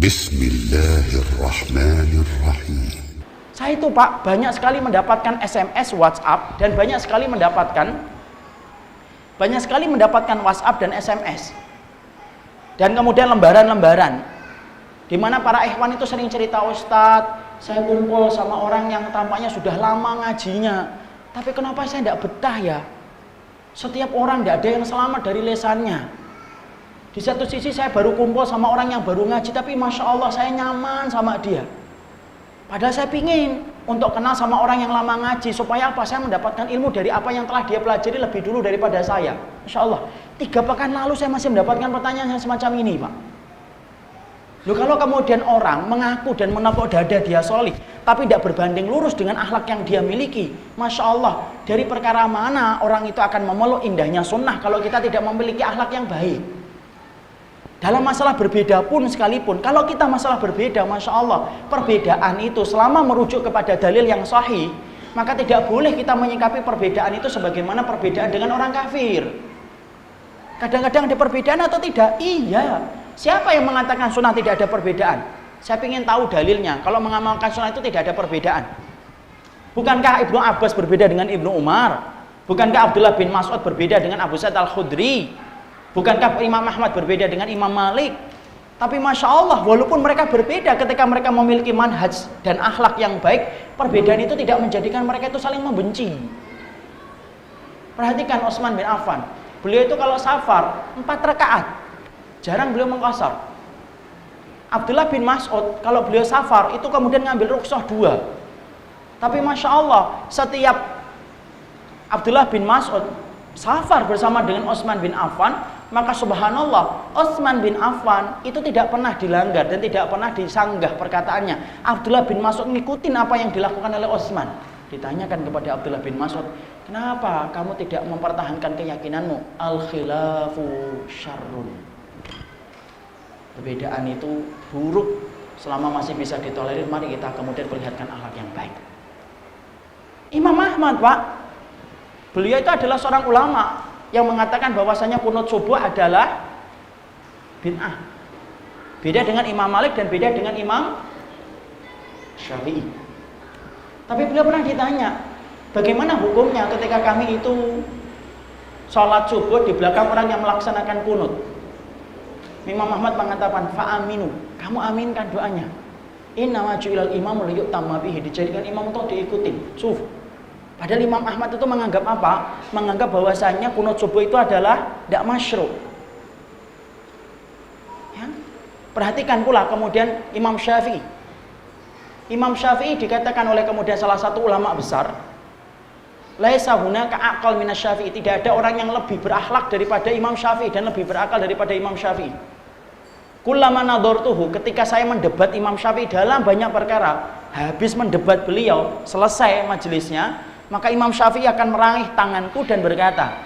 Bismillahirrahmanirrahim. Saya itu Pak, banyak sekali mendapatkan SMS, WhatsApp, dan banyak sekali mendapatkan WhatsApp dan SMS. Dan kemudian lembaran-lembaran, di mana para ikhwan itu sering cerita, Ustadz, saya kumpul sama orang yang tampaknya sudah lama ngajinya, tapi kenapa saya tidak betah ya? Setiap orang tidak ada yang selamat dari lesannya. Di satu sisi saya baru kumpul sama orang yang baru ngaji, tapi Masya Allah saya nyaman sama dia. Padahal saya pingin untuk kenal sama orang yang lama ngaji, supaya apa? Saya mendapatkan ilmu dari apa yang telah dia pelajari lebih dulu daripada saya. Masya Allah, 3 pekan lalu saya masih mendapatkan pertanyaan yang semacam ini, Pak. Loh, kalau kemudian orang mengaku dan menepuk dada dia solih, tapi tidak berbanding lurus dengan akhlak yang dia miliki, Masya Allah, dari perkara mana orang itu akan memeluk indahnya sunnah kalau kita tidak memiliki akhlak yang baik? Dalam masalah berbeda pun sekalipun, kalau kita masalah berbeda, Masya Allah, perbedaan itu selama merujuk kepada dalil yang sahih, maka tidak boleh kita menyikapi perbedaan itu sebagaimana perbedaan dengan orang kafir. Kadang-kadang ada perbedaan atau tidak? Iya. Siapa yang mengatakan sunnah tidak ada perbedaan? Saya ingin tahu dalilnya. Kalau mengamalkan sunnah itu tidak ada perbedaan. Bukankah Ibnu Abbas berbeda dengan Ibnu Umar? Bukankah Abdullah bin Mas'ud berbeda dengan Abu Sa'id Al-Khudri? Bukankah Imam Ahmad berbeda dengan Imam Malik? Tapi Masya Allah, walaupun mereka berbeda, ketika mereka memiliki manhaj dan akhlak yang baik, perbedaan itu tidak menjadikan mereka itu saling membenci. Perhatikan Utsman bin Affan. Beliau itu kalau safar 4 rakaat, jarang beliau mengqashar. Abdullah bin Mas'ud kalau beliau safar itu kemudian ngambil rukhsah 2. Tapi Masya Allah, setiap Abdullah bin Mas'ud safar bersama dengan Utsman bin Affan, maka subhanallah, Utsman bin Affan itu tidak pernah dilanggar dan tidak pernah disanggah perkataannya. Abdullah bin Mas'ud ngikutin apa yang dilakukan oleh Utsman. Ditanyakan kepada Abdullah bin Mas'ud, kenapa kamu tidak mempertahankan keyakinanmu? Al-khilafu syarrun. Perbedaan itu buruk. Selama masih bisa ditolerir, mari kita kemudian perlihatkan akhlak yang baik. Imam Ahmad, Pak, beliau itu adalah seorang ulama yang mengatakan bahwasanya kunut subuh adalah bid'ah. Beda dengan Imam Malik dan beda dengan Imam Syafi'i. Tapi beliau pernah ditanya, bagaimana hukumnya ketika kami itu sholat subuh di belakang orang yang melaksanakan kunut? Imam Ahmad mengatakan, fa'aminu, kamu aminkan doanya. Innama ju'ilal imamu liyu'tamma bihi, dijadikan imam untuk diikuti. Padahal Imam Ahmad itu menganggap apa? Menganggap bahwasanya kunut subuh itu adalah tidak masyru'. Ya? Perhatikan pula kemudian Imam Syafi'i. Imam Syafi'i dikatakan oleh kemudian salah satu ulama besar, laisa hunaka aqal minas Syafi'i, tidak ada orang yang lebih berakhlak daripada Imam Syafi'i dan lebih berakal daripada Imam Syafi'i. Kullama nadhartuhu, ketika saya mendebat Imam Syafi'i dalam banyak perkara, habis mendebat beliau, selesai majelisnya, maka Imam Syafi'i akan meraih tanganku dan berkata,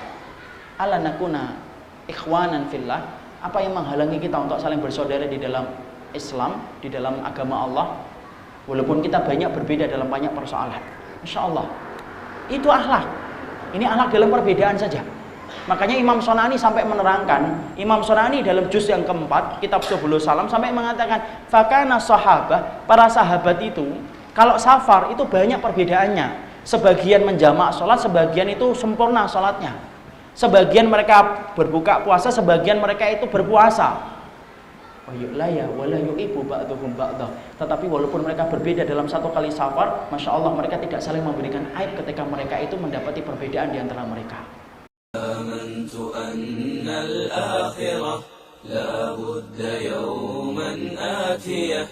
ala nakuna ikhwanan fillah, apa yang menghalangi kita untuk saling bersaudara di dalam Islam, di dalam agama Allah, walaupun kita banyak berbeda dalam banyak persoalan. Masya Allah, itu akhlak. Ini akhlak dalam perbedaan saja. Makanya Imam Sonani sampai menerangkan, Imam Sonani dalam juz yang keempat, kitab Subulus Salam, sampai mengatakan, fakana sahabah, para sahabat itu, kalau safar itu banyak perbedaannya. Sebagian menjamak sholat, sebagian itu sempurna sholatnya. Sebagian mereka berbuka puasa, sebagian mereka itu berpuasa. Tetapi walaupun mereka berbeda dalam satu kali safar, Masya Allah, mereka tidak saling memberikan aib ketika mereka itu mendapati perbedaan di antara mereka. Amantu annal akhirah la budda yawman atiyah.